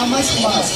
მამას ხმას.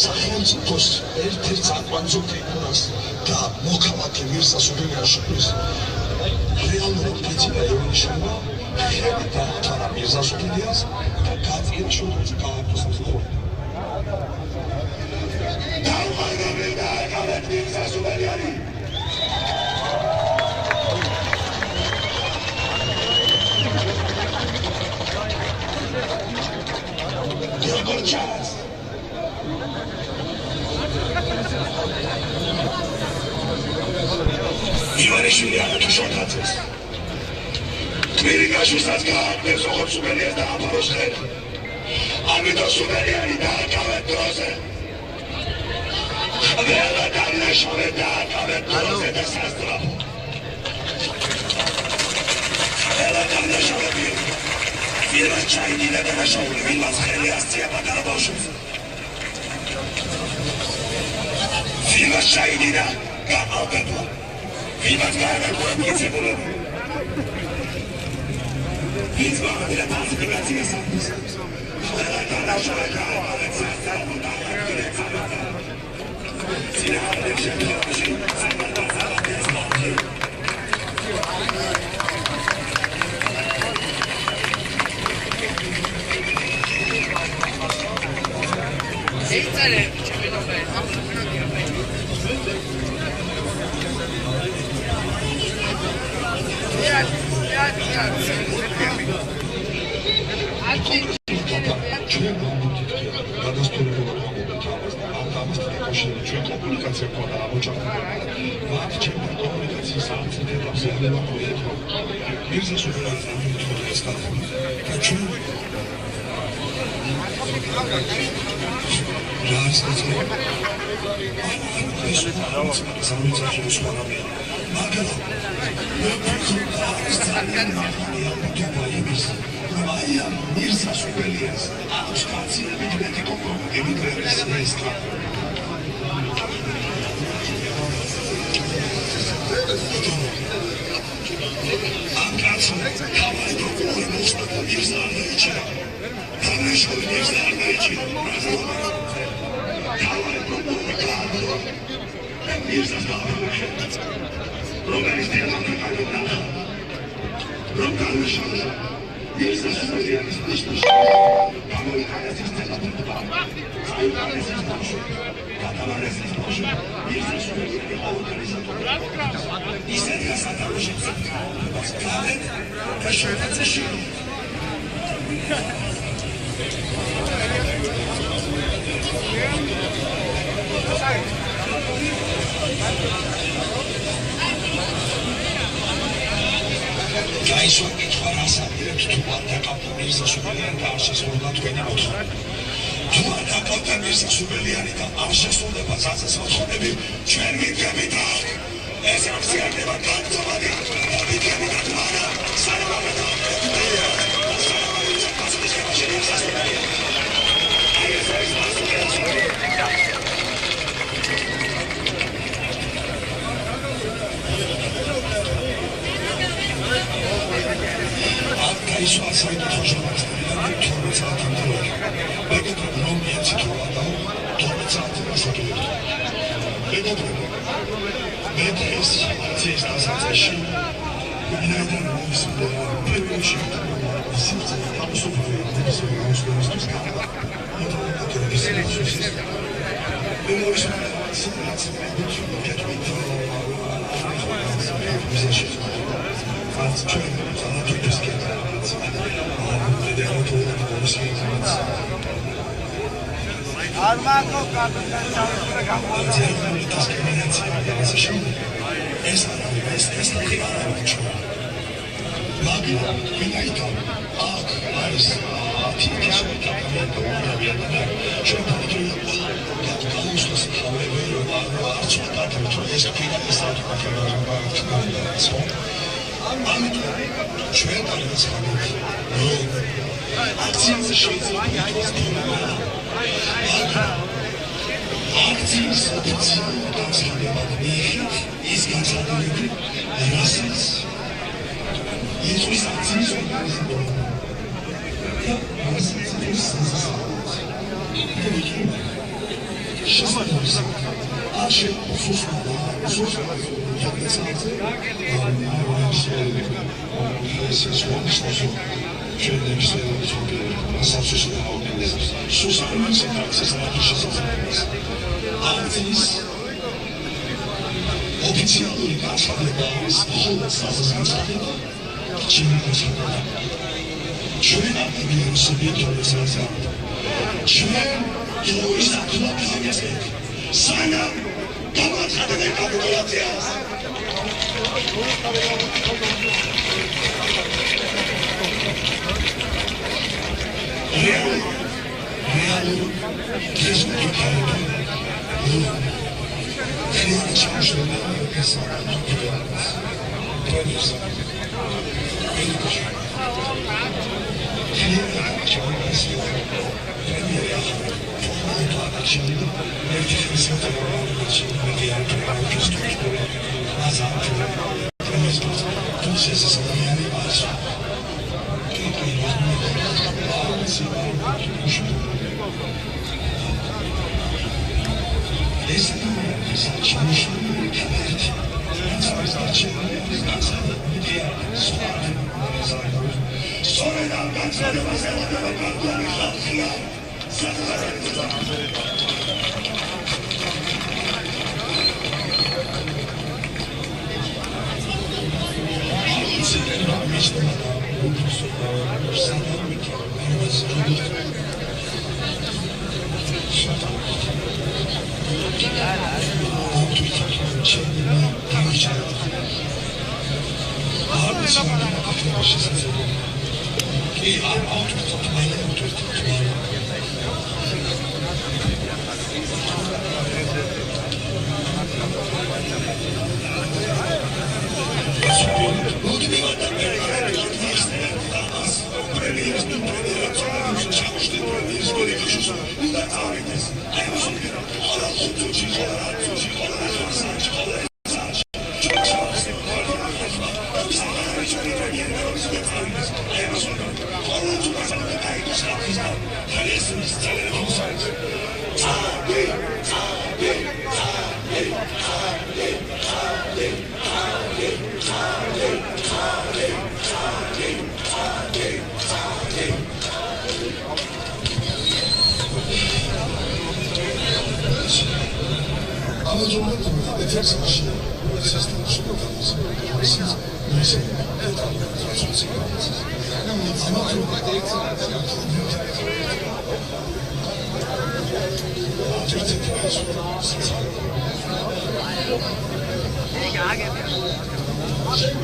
სახელმწიფოს ერთ-ერთ საკვანძო ფიგურას და მოქალაქე მირზა სუგელიას შორის რეალურად პრინციპი ეუნიშება ხელი დააყარა მირზასულიას და გაწიაშოს გააკეთოს დავყარდები და აკავეთ მირზასულიანი Gorchas Ivanishvili აკეთებს. თბილისშიაც გააკეთებს ოღონდ სუპერიას და ამაროს ხელი. ამიტომ სუპერიარი დააკავეთ დროზე. ველა დამნაშავე დააკავეთ დროზე და სასწრაფო. ველა დამნაშავე ვინმეს ჩაიდინა და დაშაული, ვინმეს ხელი ასწია პატარა ბავშვს. ვინმეს ჩაიდინა გაყალბებლა. ვინმეს გააკეთებულა მიცებულები. ვინც მოხდა პასიფიკაციას აქვს. ველა დამნაშავე გააკეთებს სასწრაფო და აკეთებს. სინამდვილე შემთხვევაში This is one special training experience for the Massachusetts Hawkins. Susan Maxis Massachusetts. Artis. Oficjalnie Warszawa jest zaznaczona. Czynnik Człowiek powinien sobie to zaznaczyć. Człowiek to jest aktywny język. Sana, pomoc na tej kalkulacji. Realu, też nie Chwilę ciąży na pisanie, profesor, English. Chwilę ciąży się, premiera, formalna ciąży, nerdziwnica medialna, wszystko, na zawsze, profesor, tu się zastanawiamy bardzo. Kiedy jest